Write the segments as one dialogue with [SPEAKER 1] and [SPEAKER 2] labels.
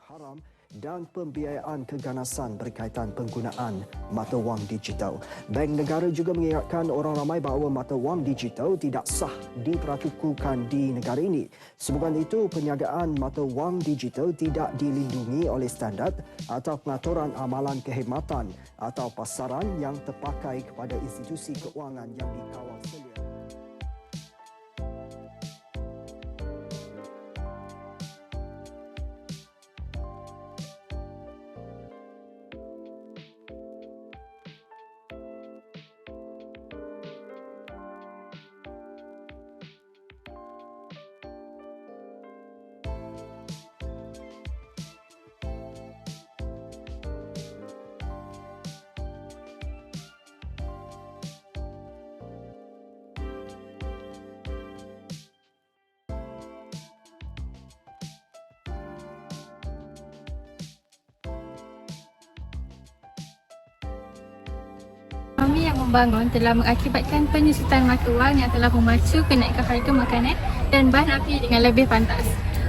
[SPEAKER 1] haram dan pembiayaan keganasan berkaitan penggunaan mata wang digital. Bank Negara juga mengingatkan orang ramai bahawa mata wang digital tidak sah diperatukukan di negara ini. Sebab itu, perniagaan mata wang digital tidak dilindungi oleh standard atau pengaturan amalan kehormatan atau pasaran yang terpakai kepada institusi keuangan yang dikawal selia.
[SPEAKER 2] Ekonomi yang membangun telah mengakibatkan penyusutan mata wang yang telah memacu kenaikan harga makanan dan bahan api dengan lebih pantas.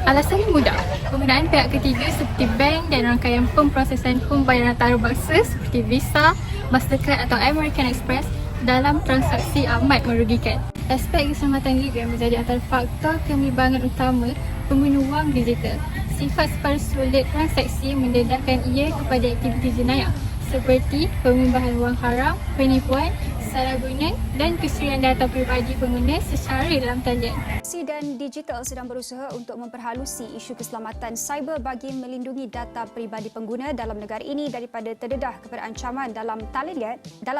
[SPEAKER 2] Alasannya mudah, penggunaan pihak ketiga seperti bank dan rangkaian pemprosesan pembayaran antarabangsa seperti Visa, Mastercard atau American Express dalam transaksi amat merugikan. Aspek keselamatan juga menjadi antara faktor kebimbangan utama pengguna wang digital. Sifat separuh sulit transaksi mendedahkan ia kepada aktiviti jenayah seperti pengubahan wang haram, penipuan, salah guna dan keserian data peribadi pengguna secara dalam talian.
[SPEAKER 3] Dan digital sedang berusaha untuk memperhalusi isu keselamatan cyber bagi melindungi data peribadi pengguna dalam negara ini daripada terdedah kepada ancaman dalam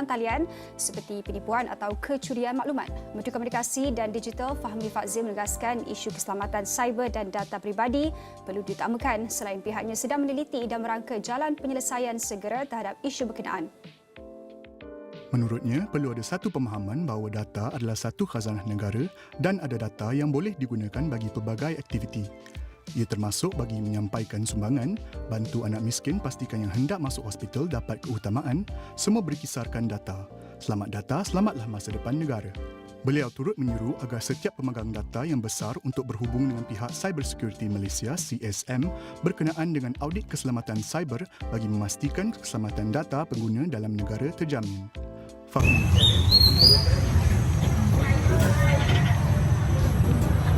[SPEAKER 3] talian seperti penipuan atau kecurian maklumat. Menteri Komunikasi dan Digital Fahmi Fadzil menegaskan isu keselamatan cyber dan data peribadi perlu diutamakan selain pihaknya sedang meneliti dan merangka jalan penyelesaian segera terhadap isu berkenaan.
[SPEAKER 4] Menurutnya, perlu ada satu pemahaman bahawa data adalah satu khazanah negara dan ada data yang boleh digunakan bagi pelbagai aktiviti. Ia termasuk bagi menyampaikan sumbangan, bantu anak miskin, pastikan yang hendak masuk hospital dapat keutamaan, semua berkisarkan data. Selamat data, selamatlah masa depan negara. Beliau turut menyuruh agar setiap pemegang data yang besar untuk berhubung dengan pihak Cyber Security Malaysia CSM berkenaan dengan audit keselamatan cyber bagi memastikan keselamatan data pengguna dalam negara terjamin. Fahmi.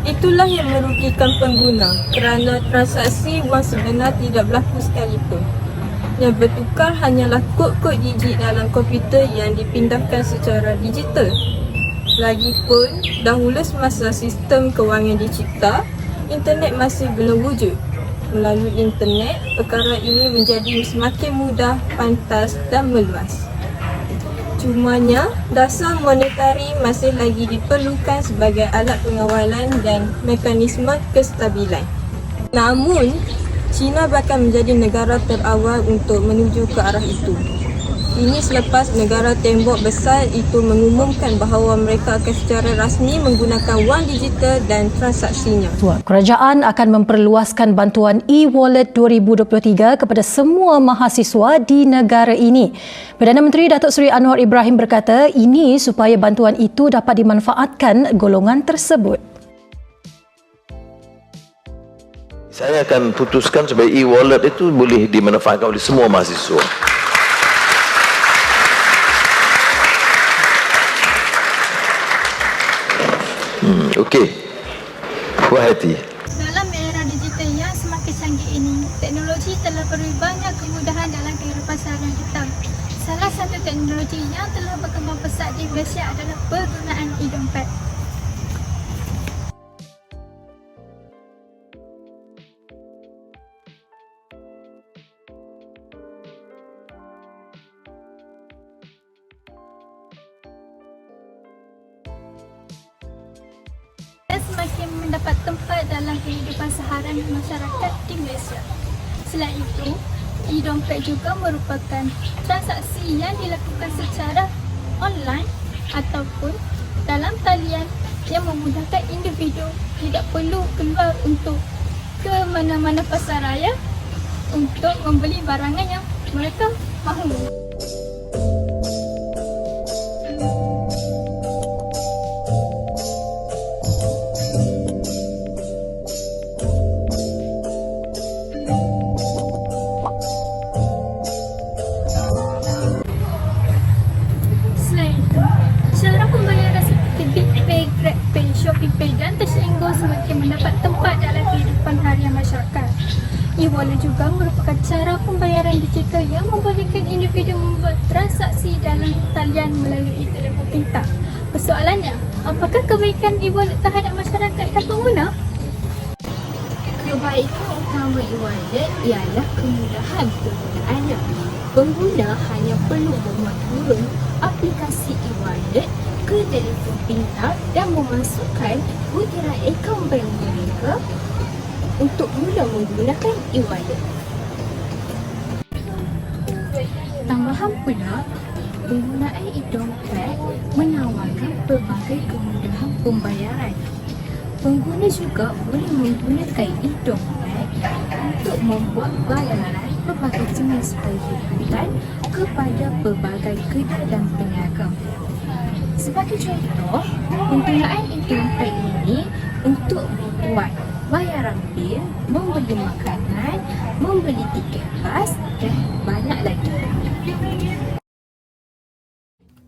[SPEAKER 5] Itulah yang merugikan pengguna kerana transaksi wang sebenar tidak berlaku sekalipun. Yang bertukar hanyalah kod-kod digit dalam komputer yang dipindahkan secara digital. Lagipun, dahulu semasa sistem kewangan dicipta, internet masih belum wujud. Melalui internet, perkara ini menjadi semakin mudah, pantas dan meluas. Cumanya, dasar monetari masih lagi diperlukan sebagai alat pengawalan dan mekanisme kestabilan. Namun, China bakal menjadi negara terawal untuk menuju ke arah itu. Ini selepas negara tembok besar itu mengumumkan bahawa mereka akan secara rasmi menggunakan wang digital dan transaksinya.
[SPEAKER 6] Kerajaan akan memperluaskan bantuan e-wallet 2023 kepada semua mahasiswa di negara ini. Perdana Menteri Datuk Seri Anwar Ibrahim berkata ini supaya bantuan itu dapat dimanfaatkan golongan tersebut.
[SPEAKER 7] Saya akan putuskan supaya e-wallet itu boleh dimanfaatkan oleh semua mahasiswa. Okey, puas hati.
[SPEAKER 2] Dalam era digital yang semakin canggih ini, teknologi telah beri banyak kemudahan dalam kehidupan seharian kita. Salah satu teknologi yang telah berkembang pesat di Malaysia adalah penggunaan e-dompet. Semakin mendapat tempat dalam kehidupan seharian masyarakat di Malaysia. Selain itu, e-dompet juga merupakan transaksi yang dilakukan secara online ataupun dalam talian yang memudahkan individu tidak perlu keluar untuk ke mana-mana pasar raya untuk membeli barangan yang mereka mahu. E-wallet juga merupakan cara pembayaran digital yang membolehkan individu membuat transaksi dalam talian melalui telefon pintar. Persoalannya, apakah kebaikan e-wallet terhadap masyarakat dan pengguna? Kebaikan utama e-wallet ialah kemudahan penggunaannya. Pengguna hanya perlu memuat turun aplikasi e-wallet ke telefon pintar dan memasukkan butiran akaun bank mereka untuk mula menggunakan e-wallet. Tambahan pula, penggunaan e-dompet menawarkan pelbagai kemudahan pembayaran. Pengguna juga boleh menggunakan e-dompet untuk membuat bayaran pelbagai jenis perkhidmatan kepada pelbagai kedai dan peniaga. Sebagai contoh, penggunaan e-dompet ini untuk membuat bayaran bil, membeli makanan, membeli tiket bas dan banyak lagi.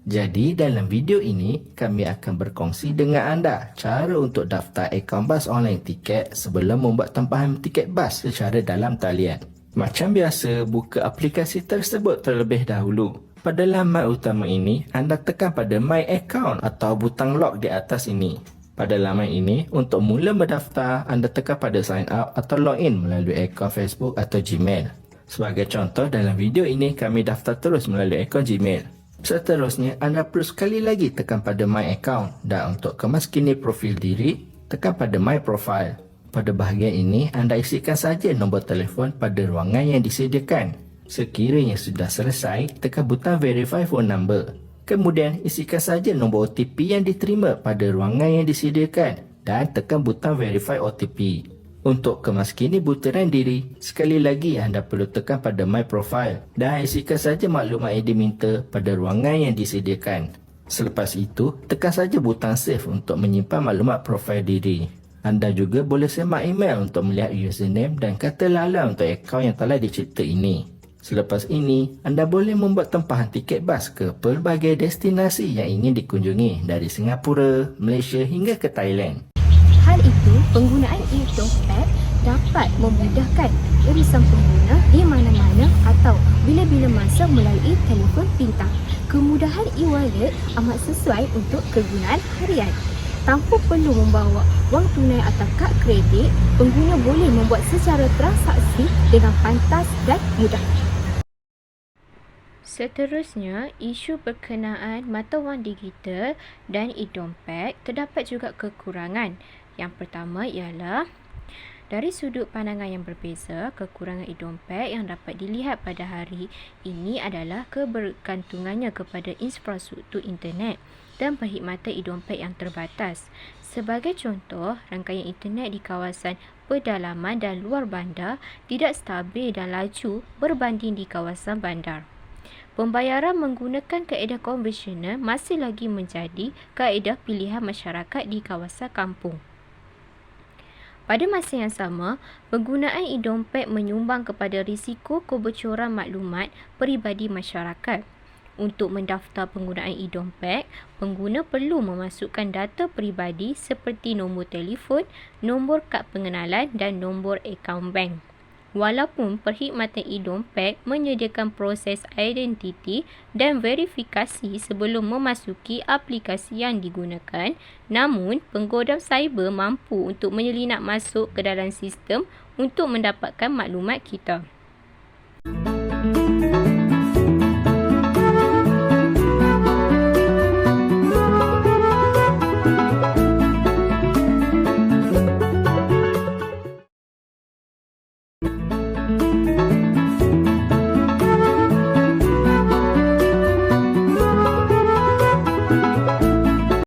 [SPEAKER 8] Jadi dalam video ini kami akan berkongsi dengan anda cara untuk daftar akaun bas online tiket sebelum membuat tempahan tiket bas secara dalam talian. Macam biasa, buka aplikasi tersebut terlebih dahulu. Pada laman utama ini, anda tekan pada My Account atau butang lock di atas ini. Pada laman ini, untuk mula mendaftar, anda tekan pada Sign Up atau Login melalui akaun Facebook atau Gmail. Sebagai contoh, dalam video ini kami daftar terus melalui akaun Gmail. Seterusnya, anda perlu sekali lagi tekan pada My Account dan untuk kemaskini profil diri, tekan pada My Profile. Pada bahagian ini, anda isikan saja nombor telefon pada ruangan yang disediakan. Sekiranya sudah selesai, tekan butang Verify Phone Number. Kemudian, isikan saja nombor OTP yang diterima pada ruangan yang disediakan dan tekan butang Verify OTP. Untuk kemaskini butiran diri, sekali lagi anda perlu tekan pada My Profile dan isikan saja maklumat yang diminta pada ruangan yang disediakan. Selepas itu, tekan saja butang Save untuk menyimpan maklumat profil diri. Anda juga boleh semak email untuk melihat username dan kata lala untuk akaun yang telah dicipta ini. Selepas ini, anda boleh membuat tempahan tiket bas ke pelbagai destinasi yang ingin dikunjungi dari Singapura, Malaysia hingga ke Thailand.
[SPEAKER 2] Hal itu, penggunaan e-dompet dapat memudahkan urusan pengguna di mana-mana atau bila-bila masa melalui telefon pintar. Kemudahan e-wallet amat sesuai untuk kegunaan harian. Tanpa perlu membawa wang tunai atau kad kredit, pengguna boleh membuat secara transaksi dengan pantas dan mudah. Seterusnya, isu berkenaan mata wang digital dan e-dompet terdapat juga kekurangan. Yang pertama ialah dari sudut pandangan yang berbeza, kekurangan e-dompet yang dapat dilihat pada hari ini adalah kebergantungannya kepada infrastruktur internet dan perkhidmatan e-dompet yang terbatas. Sebagai contoh, rangkaian internet di kawasan pedalaman dan luar bandar tidak stabil dan laju berbanding di kawasan bandar. Pembayaran menggunakan kaedah konvensional masih lagi menjadi kaedah pilihan masyarakat di kawasan kampung. Pada masa yang sama, penggunaan e-dompet menyumbang kepada risiko kebocoran maklumat peribadi masyarakat. Untuk mendaftar penggunaan e-dompet, pengguna perlu memasukkan data peribadi seperti nombor telefon, nombor kad pengenalan dan nombor akaun bank. Walaupun perkhidmatan e-dompet menyediakan proses identiti dan verifikasi sebelum memasuki aplikasi yang digunakan, namun penggodam cyber mampu untuk menyelinap masuk ke dalam sistem untuk mendapatkan maklumat kita.